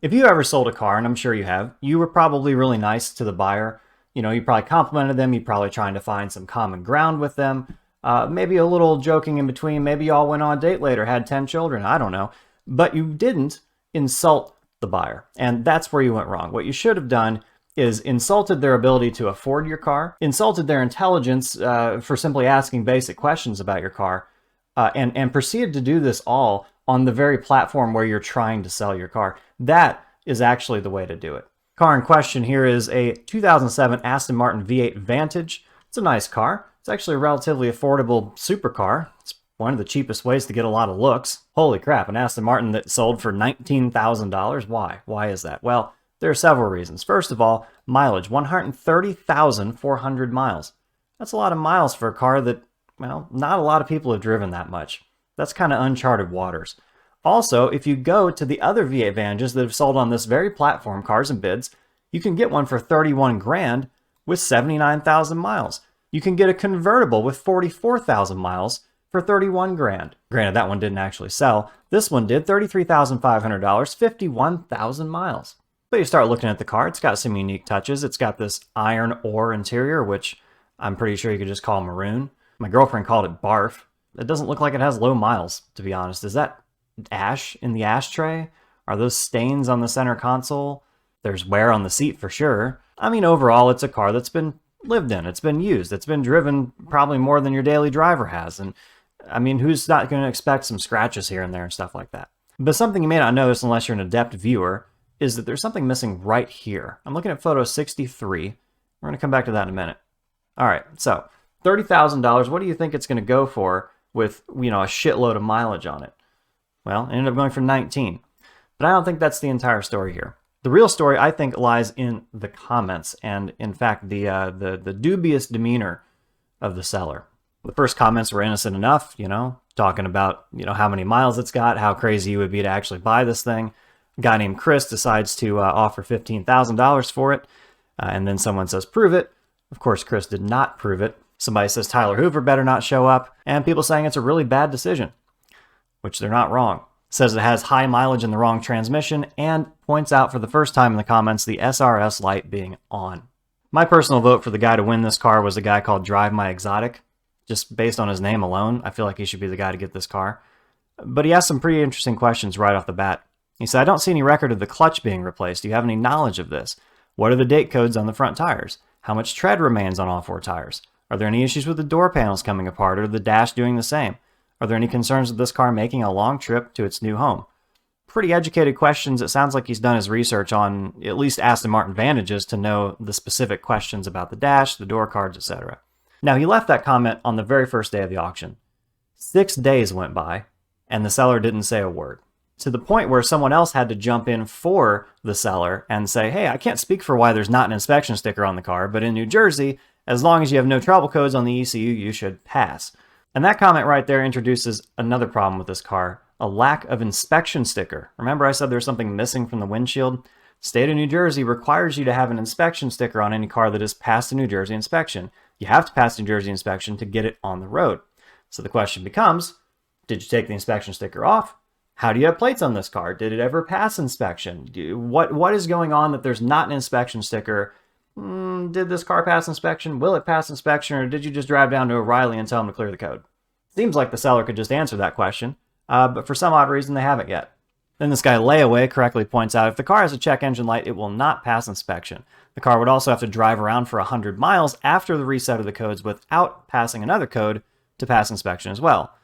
If you ever sold a car, and I'm sure you have, you were probably really nice to the buyer. You probably complimented them. You're probably trying to find some common ground with them. Maybe a little joking in between. Maybe y'all went on a date later, had 10 children. I don't know. But you didn't insult the buyer. And that's where you went wrong. What you should have done is insulted their ability to afford your car, insulted their intelligence for simply asking basic questions about your car, and proceeded to do this all on the very platform where you're trying to sell your car. That is actually the way to do it. Car in question here is a 2007 Aston Martin V8 Vantage. It's a nice car. It's actually a relatively affordable supercar. It's one of the cheapest ways to get a lot of looks. Holy crap, an Aston Martin that sold for $19,000. Why? Why is that? Well, there are several reasons. First of all, mileage, 130,400 miles. That's a lot of miles for a car that, well, not a lot of people have driven that much. That's kind of uncharted waters. Also, if you go to the other V8 Vantages that have sold on this very platform, Cars and Bids, you can get one for 31 grand with 79,000 miles. You can get a convertible with 44,000 miles for 31 grand. Granted, that one didn't actually sell. This one did, $33,500, 51,000 miles. But you start looking at the car, it's got some unique touches. It's got this iron ore interior, which I'm pretty sure you could just call maroon. My girlfriend called it barf. It doesn't look like it has low miles, to be honest. Is that ash in the ashtray? Are those stains on the center console? There's wear on the seat for sure. I mean, overall, it's a car that's been lived in. It's been used. It's been driven probably more than your daily driver has. And I mean, who's not going to expect some scratches here and there and stuff like that? But something you may not notice unless you're an adept viewer is that there's something missing right here. I'm looking at photo 63. We're going to come back to that in a minute. All right, so $30,000. What do you think it's going to go for with, a shitload of mileage on it? Well, it ended up going for 19. But I don't think that's the entire story here. The real story, I think, lies in the comments and, in fact, the dubious demeanor of the seller. The first comments were innocent enough, talking about, how many miles it's got, how crazy it would be to actually buy this thing. A guy named Chris decides to offer $15,000 for it, and then someone says, prove it. Of course, Chris did not prove it. Somebody says Tyler Hoover better not show up, and people saying it's a really bad decision, which they're not wrong. Says it has high mileage in the wrong transmission, and points out for the first time in the comments the SRS light being on. My personal vote for the guy to win this car was a guy called Drive My Exotic. Just based on his name alone, I feel like he should be the guy to get this car. But he asked some pretty interesting questions right off the bat. He said, I don't see any record of the clutch being replaced. Do you have any knowledge of this? What are the date codes on the front tires? How much tread remains on all four tires? Are there any issues with the door panels coming apart or the dash doing the same? Are there any concerns with this car making a long trip to its new home? Pretty educated questions. It sounds like he's done his research on at least Aston Martin Vantages to know the specific questions about the dash, the door cards, etc. Now, he left that comment on the very first day of the auction. 6 days went by, and the seller didn't say a word. To the point where someone else had to jump in for the seller and say, hey, I can't speak for why there's not an inspection sticker on the car, but in New Jersey, as long as you have no trouble codes on the ECU, you should pass. And that comment right there introduces another problem with this car, a lack of inspection sticker. Remember I said there's something missing from the windshield? State of New Jersey requires you to have an inspection sticker on any car that has passed a New Jersey inspection. You have to pass New Jersey inspection to get it on the road. So the question becomes, did you take the inspection sticker off? How do you have plates on this car? Did it ever pass inspection? What is going on that there's not an inspection sticker? Did this car pass inspection? Will it pass inspection? Or did you just drive down to O'Reilly and tell them to clear the code? Seems like the seller could just answer that question, but for some odd reason they haven't yet. Then this guy Layaway correctly points out, if the car has a check engine light, it will not pass inspection. The car would also have to drive around for 100 miles after the reset of the codes without passing another code to pass inspection as well.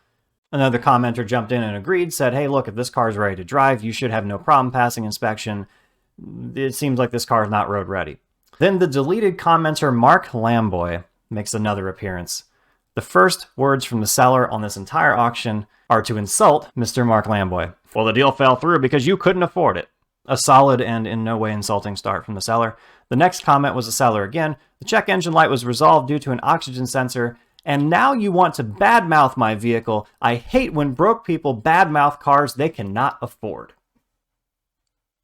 Another commenter jumped in and agreed, said, hey, look, if this car is ready to drive, you should have no problem passing inspection. It seems like this car is not road ready. Then the deleted commenter Mark Lamboy makes another appearance. The first words from the seller on this entire auction are to insult Mr. Mark Lamboy. Well, the deal fell through because you couldn't afford it. A solid and in no way insulting start from the seller. The next comment was the seller again. The check engine light was resolved due to an oxygen sensor. And now you want to badmouth my vehicle. I hate when broke people badmouth cars they cannot afford.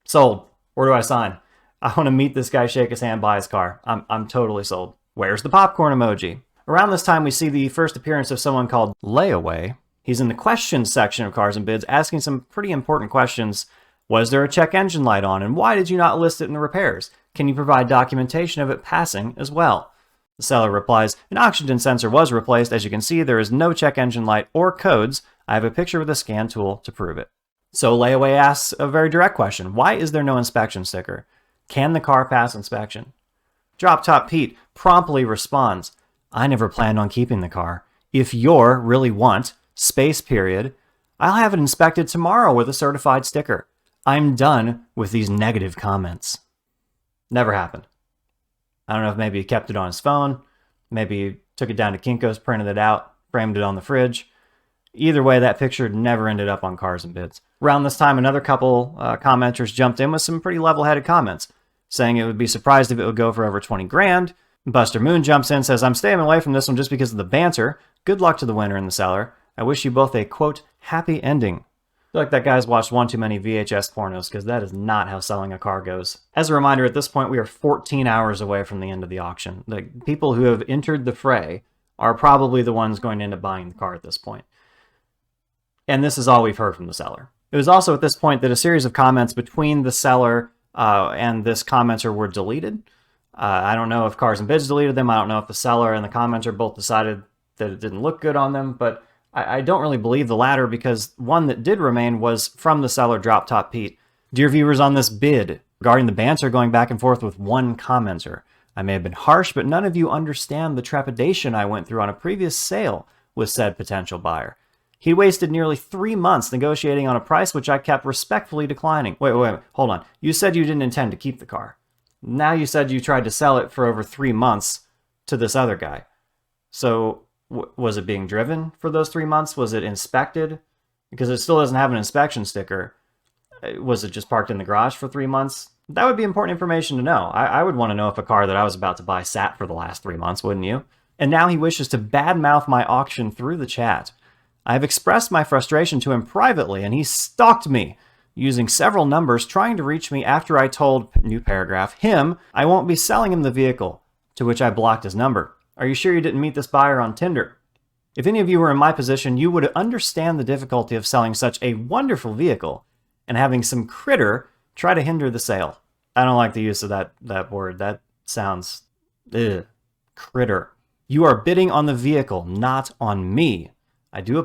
Sold. Where do I sign? I want to meet this guy, shake his hand, buy his car. I'm totally sold. Where's the popcorn emoji? Around this time, we see the first appearance of someone called Layaway. He's in the questions section of Cars and Bids, asking some pretty important questions Was there a check engine light on, and why did you not list it in the repairs? Can you provide documentation of it passing as well? The seller replies, an oxygen sensor was replaced. As you can see, there is no check engine light or codes. I have a picture with a scan tool to prove it. So Layaway asks a very direct question. Why is there no inspection sticker? Can the car pass inspection? Drop Top Pete promptly responds, I never planned on keeping the car. If you're really want, space period, I'll have it inspected tomorrow with a certified sticker. I'm done with these negative comments. Never happened. I don't know if maybe he kept it on his phone, maybe he took it down to Kinko's, printed it out, framed it on the fridge. Either way, that picture never ended up on Cars and Bids. Around this time, another couple commenters jumped in with some pretty level-headed comments, saying it would be surprised if it would go for over 20 grand. Buster Moon jumps in, says, I'm staying away from this one just because of the banter. Good luck to the winner and the seller. I wish you both a, quote, happy ending. I feel like that guy's watched one too many VHS pornos, because that is not how selling a car goes. As a reminder, at this point, we are 14 hours away from the end of the auction. The people who have entered the fray are probably the ones going to end up buying the car at this point. And this is all we've heard from the seller. It was also at this point that a series of comments between the seller and this commenter were deleted. I don't know if Cars and Bids deleted them. I don't know if the seller and the commenter both decided that it didn't look good on them, but I don't really believe the latter, because one that did remain was from the seller, Drop Top Pete. Dear viewers, on this bid, regarding the banter going back and forth with one commenter, I may have been harsh, but none of you understand the trepidation I went through on a previous sale with said potential buyer. He wasted nearly 3 months negotiating on a price which I kept respectfully declining. Wait, hold on. You said you didn't intend to keep the car. Now you said you tried to sell it for over 3 months to this other guy. So was it being driven for those 3 months? Was it inspected? Because it still doesn't have an inspection sticker. Was it just parked in the garage for 3 months? That would be important information to know. I would want to know if a car that I was about to buy sat for the last 3 months, wouldn't you? And now he wishes to badmouth my auction through the chat. I have expressed my frustration to him privately, and he stalked me, using several numbers, trying to reach me after I told, new paragraph, him I won't be selling him the vehicle, to which I blocked his number. Are you sure you didn't meet this buyer on Tinder? If any of you were in my position, you would understand the difficulty of selling such a wonderful vehicle and having some critter try to hinder the sale. I don't like the use of that word. That sounds, critter. You are bidding on the vehicle, not on me. I do not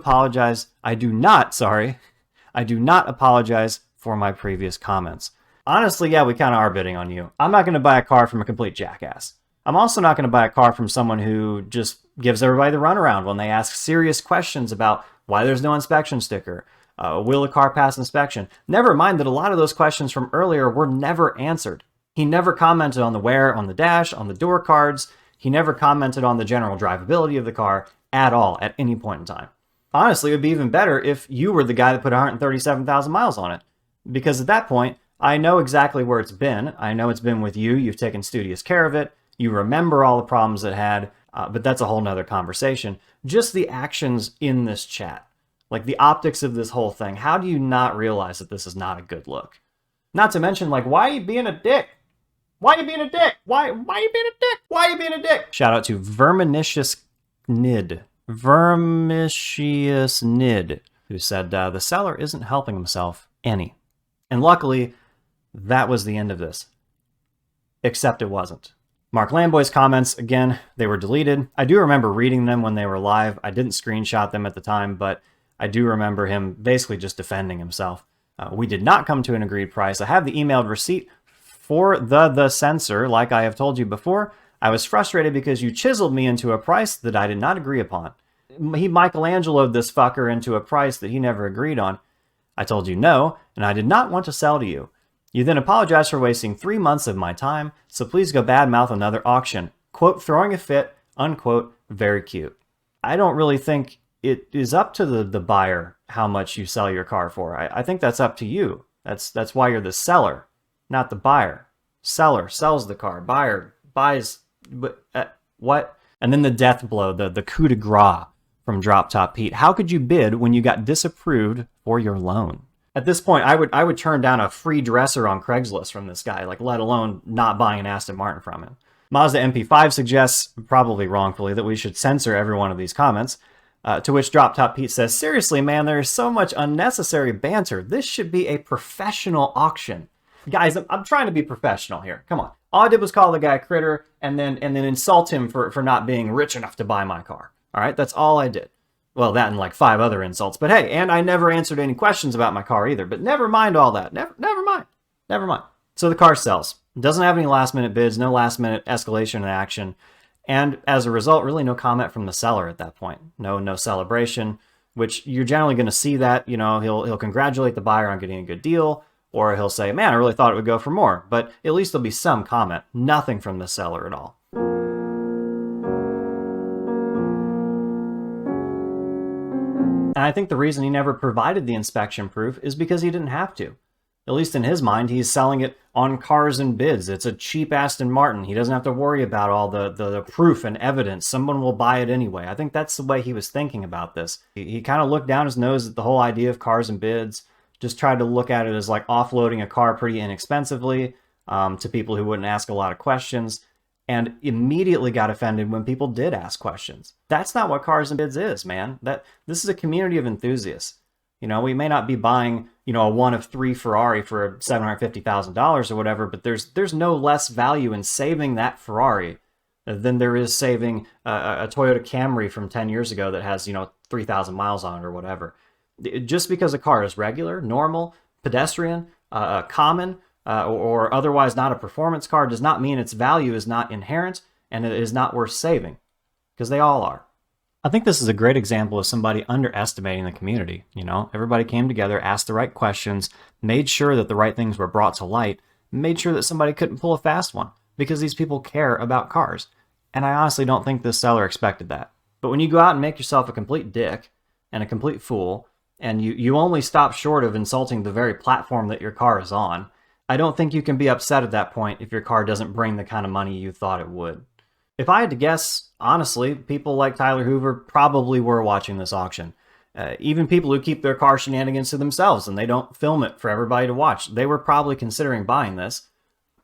apologize for my previous comments. Honestly, yeah, we kind of are bidding on you. I'm not going to buy a car from a complete jackass. I'm also not going to buy a car from someone who just gives everybody the runaround when they ask serious questions about why there's no inspection sticker. Will a car pass inspection? Never mind that a lot of those questions from earlier were never answered. He never commented on the wear on the dash, on the door cards. He never commented on the general drivability of the car at all at any point in time. Honestly, it would be even better if you were the guy that put 137,000 miles on it. Because at that point, I know exactly where it's been. I know it's been with you. You've taken studious care of it. You remember all the problems it had, but that's a whole nother conversation. Just the actions in this chat, like the optics of this whole thing. How do you not realize that this is not a good look? Not to mention, like, why are you being a dick? Why are you being a dick? Why are you being a dick? Why are you being a dick? Shout out to Verminicious Nid, who said the seller isn't helping himself any. And luckily, that was the end of this. Except it wasn't. Mark Lamboy's comments, again, they were deleted. I do remember reading them when they were live. I didn't screenshot them at the time, but I do remember him basically just defending himself. We did not come to an agreed price. I have the emailed receipt for the sensor, like I have told you before. I was frustrated because you chiseled me into a price that I did not agree upon. He Michelangelo'd this fucker into a price that he never agreed on. I told you no, and I did not want to sell to you. You then apologized for wasting 3 months of my time, so please go badmouth another auction. Quote, throwing a fit, unquote, very cute. I don't really think it is up to the buyer how much you sell your car for. I think that's up to you. That's why you're the seller, not the buyer. Seller sells the car. Buyer buys, what? And then the death blow, the coup de grace from Drop Top Pete. How could you bid when you got disapproved for your loan? At this point, I would turn down a free dresser on Craigslist from this guy, like let alone not buying an Aston Martin from him. Mazda MP5 suggests, probably wrongfully, that we should censor every one of these comments. To which Drop Top Pete says, seriously, man, there is so much unnecessary banter. This should be a professional auction. Guys, I'm trying to be professional here. Come on. All I did was call the guy a critter and then insult him for not being rich enough to buy my car. All right, that's all I did. Well, that and like 5 other insults. But hey, and I never answered any questions about my car either. But never mind all that. Never mind. Never mind. So the car sells. It doesn't have any last-minute bids, no last-minute escalation in action. And as a result, really no comment from the seller at that point. No celebration, which you're generally going to see that, you know, he'll congratulate the buyer on getting a good deal, or he'll say, man, I really thought it would go for more. But at least there'll be some comment. Nothing from the seller at all. And I think the reason he never provided the inspection proof is because he didn't have to. At least in his mind, he's selling it on cars and bids. It's a cheap Aston Martin. He doesn't have to worry about all the proof and evidence. Someone will buy it anyway. I think that's the way he was thinking about this. He kind of looked down his nose at the whole idea of cars and bids, just tried to look at it as like offloading a car pretty inexpensively to people who wouldn't ask a lot of questions, and immediately got offended when people did ask questions. That's not what cars and bids is, man. This is a community of enthusiasts. You know, we may not be buying, you know, a one of 3 Ferrari for $750,000 or whatever, but there's no less value in saving that Ferrari than there is saving a Toyota Camry from 10 years ago that has, you know, 3,000 miles on it or whatever. Just because a car is regular, normal, pedestrian, common, or otherwise not a performance car does not mean its value is not inherent and it is not worth saving, because they all are. I think this is a great example of somebody underestimating the community. You know, everybody came together, asked the right questions, made sure that the right things were brought to light, made sure that somebody couldn't pull a fast one, because these people care about cars. And I honestly don't think this seller expected that. But when you go out and make yourself a complete dick and a complete fool, and you only stop short of insulting the very platform that your car is on, I don't think you can be upset at that point if your car doesn't bring the kind of money you thought it would. If I had to guess, honestly, people like Tyler Hoover probably were watching this auction. Even people who keep their car shenanigans to themselves and they don't film it for everybody to watch, they were probably considering buying this.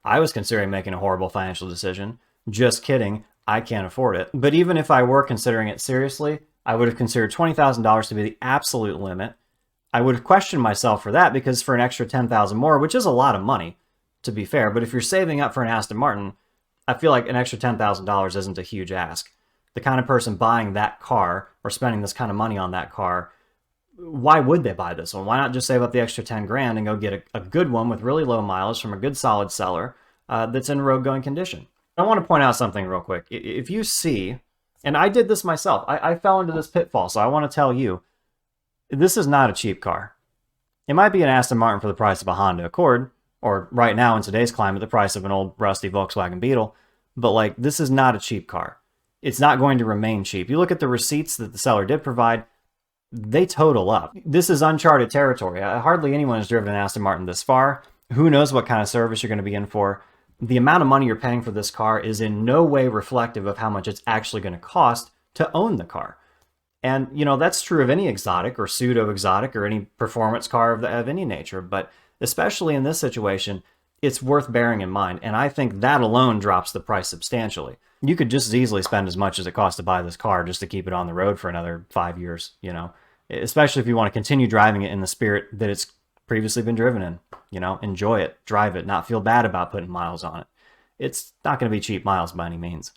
I was considering making a horrible financial decision. Just kidding, I can't afford it. But even if I were considering it seriously, I would have considered $20,000 to be the absolute limit. I would have questioned myself for that, because for an extra $10,000 more, which is a lot of money, to be fair, but if you're saving up for an Aston Martin, I feel like an extra $10,000 isn't a huge ask. The kind of person buying that car or spending this kind of money on that car, why would they buy this one? Why not just save up the extra 10 grand and go get a good one with really low mileage from a good solid seller that's in road-going condition? I want to point out something real quick. If you see, and I did this myself, I fell into this pitfall, so I want to tell you, this is not a cheap car. It might be an Aston Martin for the price of a Honda Accord, or right now in today's climate, the price of an old rusty Volkswagen Beetle, but like, this is not a cheap car. It's not going to remain cheap. You look at the receipts that the seller did provide, they total up. This is uncharted territory. Hardly anyone has driven an Aston Martin this far. Who knows what kind of service you're going to be in for. The amount of money you're paying for this car is in no way reflective of how much it's actually going to cost to own the car. And, you know, that's true of any exotic or pseudo-exotic or any performance car of any nature. But especially in this situation, it's worth bearing in mind. And I think that alone drops the price substantially. You could just as easily spend as much as it costs to buy this car just to keep it on the road for another 5 years, you know, especially if you want to continue driving it in the spirit that it's previously been driven in. You know, enjoy it, drive it, not feel bad about putting miles on it. It's not going to be cheap miles by any means.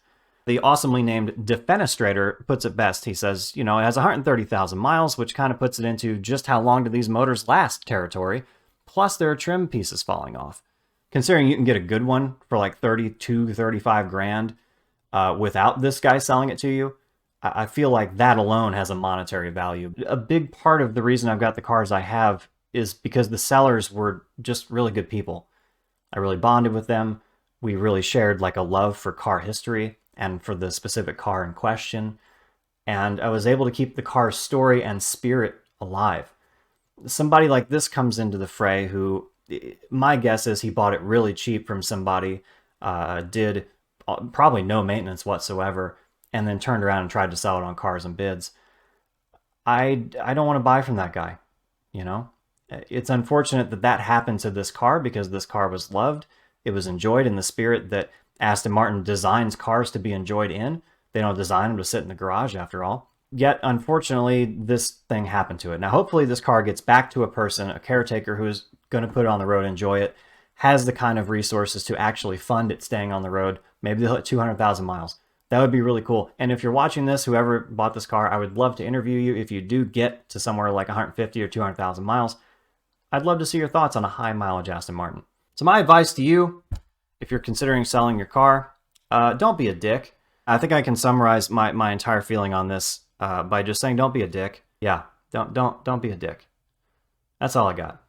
The awesomely named Defenestrator puts it best. He says, you know, it has 130,000 miles, which kind of puts it into just how long do these motors last territory. Plus, there are trim pieces falling off. Considering you can get a good one for like 32, 35 grand without this guy selling it to you, I feel like that alone has a monetary value. A big part of the reason I've got the cars I have is because the sellers were just really good people. I really bonded with them. We really shared like a love for car history and for the specific car in question. And I was able to keep the car's story and spirit alive. Somebody like this comes into the fray who, my guess is he bought it really cheap from somebody, did probably no maintenance whatsoever, and then turned around and tried to sell it on cars and bids. I don't want to buy from that guy, you know? It's unfortunate that that happened to this car because this car was loved. It was enjoyed in the spirit that Aston Martin designs cars to be enjoyed in. They don't design them to sit in the garage after all. Yet, unfortunately, this thing happened to it. Now, hopefully this car gets back to a person, a caretaker who is going to put it on the road and enjoy it, has the kind of resources to actually fund it staying on the road. Maybe they'll hit 200,000 miles. That would be really cool. And if you're watching this, whoever bought this car, I would love to interview you. If you do get to somewhere like 150 or 200,000 miles, I'd love to see your thoughts on a high mileage Aston Martin. So my advice to you, if you're considering selling your car, don't be a dick. I think I can summarize my entire feeling on this by just saying don't be a dick. Yeah, don't be a dick. That's all I got.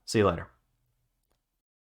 See you later.